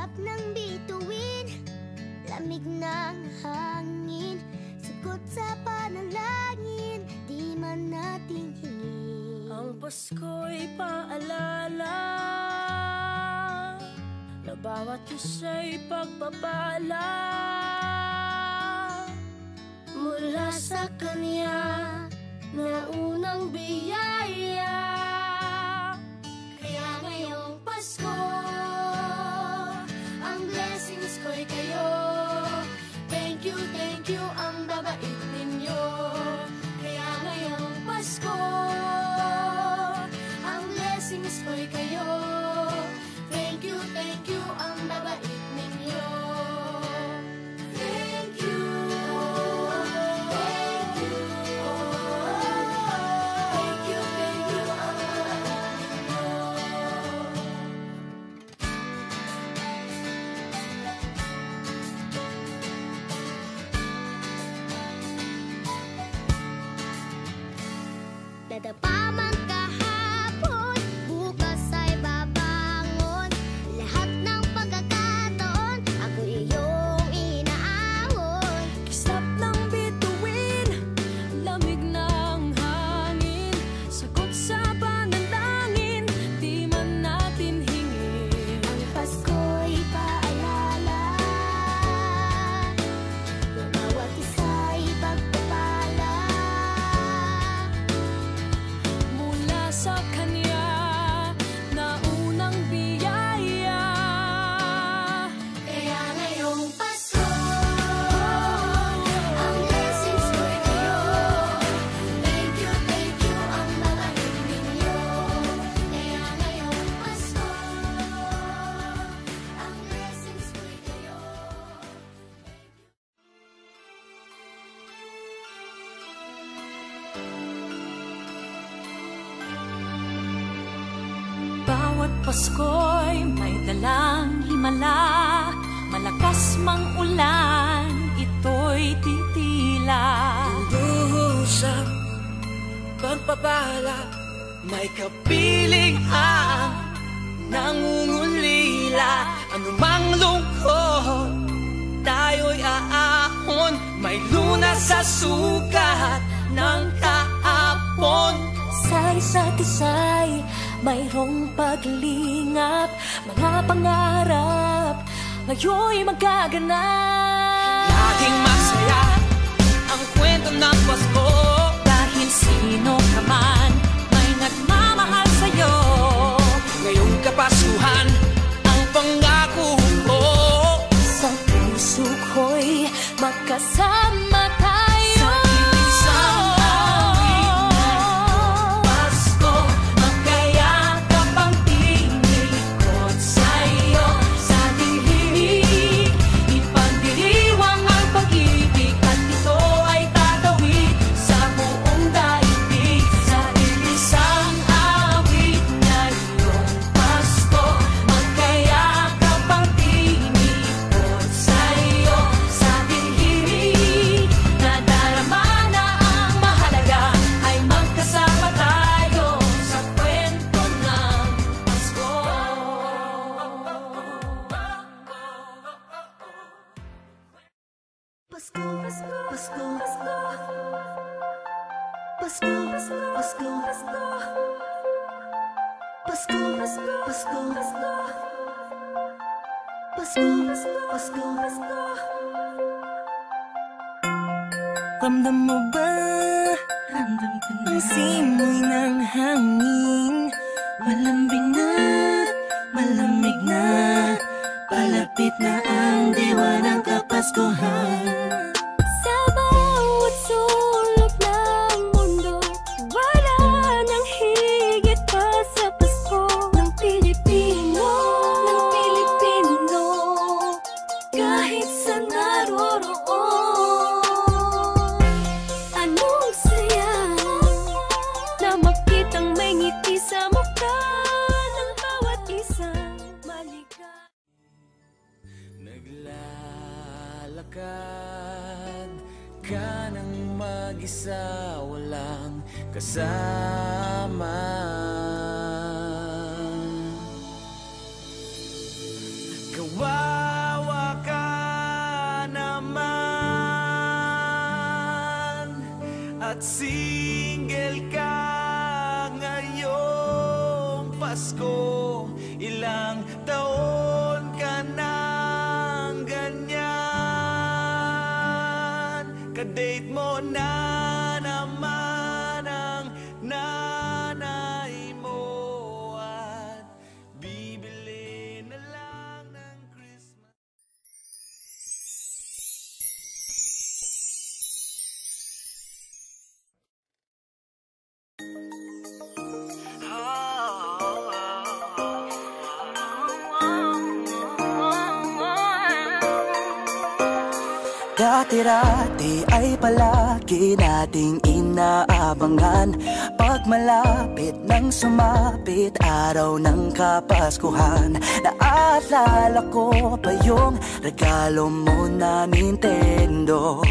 Iglap ng bituin, lamig ng hangin, sagot sa panalangin, di man natin hingin. Ang Pasko'y paalala na bawat isa'y pagpapala mula sa Kanya na unang biyaya. Kaya ngayong Pasko, ang blessings ko'y kayo. Thank you, ang babait ninyo. Kaya ngayong Pasko, ang blessings ko'y kayo. Thank you, ang babait ninyo. Thank you, thank you, thank you, ang babait ninyo. Dadapa man kahapon, bukas ay babangon. Lahat ng pagkakataon, ako iyong inaahon. Kislap ng bituin, lamig ng hangin, sagot sa panalangin, di man natin hingin. Ang Pasko'y paalala na bawat isa'y pagpapala Mula sa Kanya na unang biyaya. Kaya ngayong Pasko, ang blessings ko'y kayo. Thank you, ang babait ninyo. Kaya ngayong Pasko, ang blessings ko'y kayo. Bawat Pasko'y may dalang himala, malakas mang ulan, ito'y titila. Lubusang pagpapala, may kapiling ang nangungulila. Anumang lungkot, tayo'y aahon, may lunas sa sugat ng kahapon. Sa isa't isa'y mayroong paglingap, mga pangarap ngayon'y magaganap. Laging masaya ang kwento ng Pasko, Dahil sino ka man may nagmamahal sa'yo. ngayong Kapaskuhan ang pangako ko. Sa puso ko'y magkasama tayo. Sa iisang awit ngayong Pasko, magkayakap ang tinikot sa'yo. Sa dilimig, ipagdiriwang ang pag-ibig, at ito ay tatawid sa buong daigdig. Sa iisang awit ngayong Pasko, magkayakap ang tinikot sa'yo. Sa dilimig, nadarama na ang mahalaga, ay magkasama tayo sa kwento ng Pasko. Pasko, Pasko, Pasko, Pasko, Pasko, Pasko, Pasko, Pasko, Pasko, Pasko. Ramdam mo ba? Ramdam ko na ang simoy ng hangin. Malambing na, malamig na, palapit na ang diwa ng Kapaskuhan. Sa bawat sulok ng mundo, wala nang higit pa sa Pasko ng Pilipino. Kahit sa naroroon, anong saya na makitang may ngiti sa mukha ng bawat isang maligaya. Naglalakad ka ng mag-isa, walang kasama. Gawa single ka ngayong Pasko. Ilang taon ka nang ganyan, kadate mo na naman ang nanay mo at bibili na lang ng Christmas. Dati-dati ay palagi nating inaabangan, pag malapit nang sumapit araw ng Kapaskuhan. Naalala ko pa yung regalo mo na Nintendo,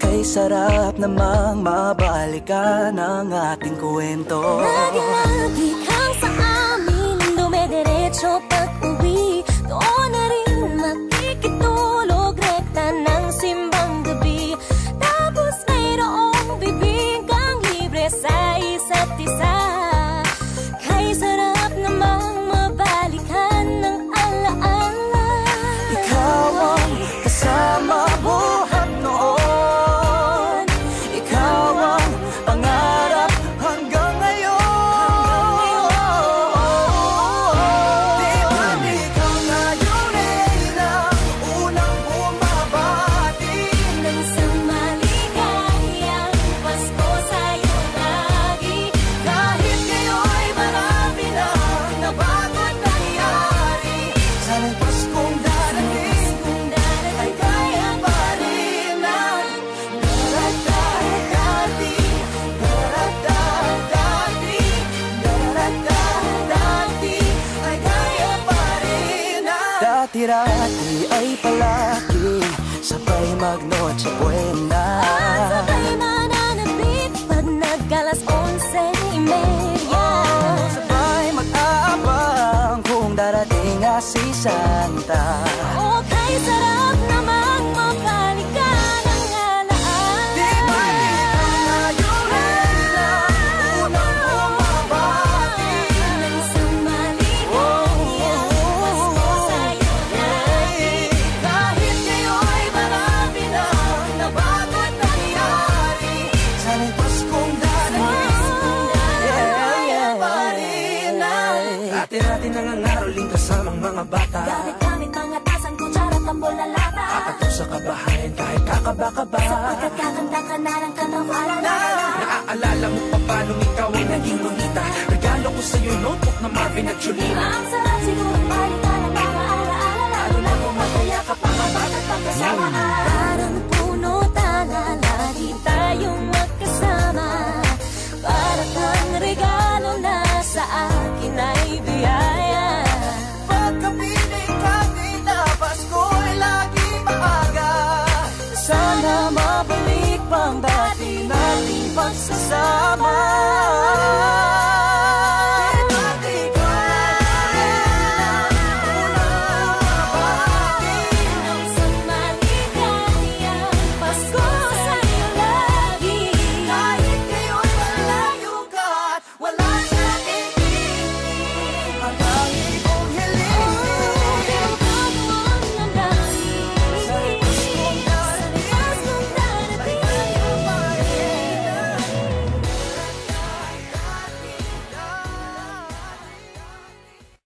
kay sarap namang mabalikan ang ating kwento. Lagi-lagi kang sa amin, dumediretso pag-uwi, doon na rin makikitulog, rekta ng simbang gabi. Tapos mayroong bibigang libre sa isa't isa, kay sarap namang mabalikan ng alaala. Ikaw ang kasama buhat noon, ikaw ang pangarap hanggang ngayon. Di ba ikaw ngayon ay na unang bumabati Nang sa maligayang Pasko sa'yo lagi, kahit ngayon marami na nabago't nangyari. Sana'y Paskong darating kung darating ay kaya pa rin ang daradadati, daradadati, daradadati, ay kaya pa rin ang dati-dati ay palagi sabay mag-Noche Buena. sabay mananabik pag nag-alas 11:30. Sabay mag-aabang kung darating nga si Santa. O kay sarap namang mabalikan ang alaala. Di ba ikaw ngayon ay na unang bumabati Nang sa maligayang Pasko sa'yo lagi, kahit ngayon marami na nabago't nangyari. Sana'y Paskong darating kaya pa rin ang Dati-dati nangangaroling kasamang mga bata, gamit mga tasan, kutsara, tambol na lata. ato sa kabahayan kahit kakaba-kaba. Sapagkat kakanta ka na ng kantang alala. Naaalala mo pa paano ikaw ay naging bonita, regalo ko sa'yo notebook na Marvin at Julina. Ang sarap siguro balikan ang mga alaala, lalo na kung magkaya ka pa mabat at pagkasamaan. Parang puno tala, lagi tayong magkasama, para kang regalo na sa akin ay biyaya. pagkapiling kanina, Pasko'y lagi maaga. Sana mabalik pang dati nating pagsasama.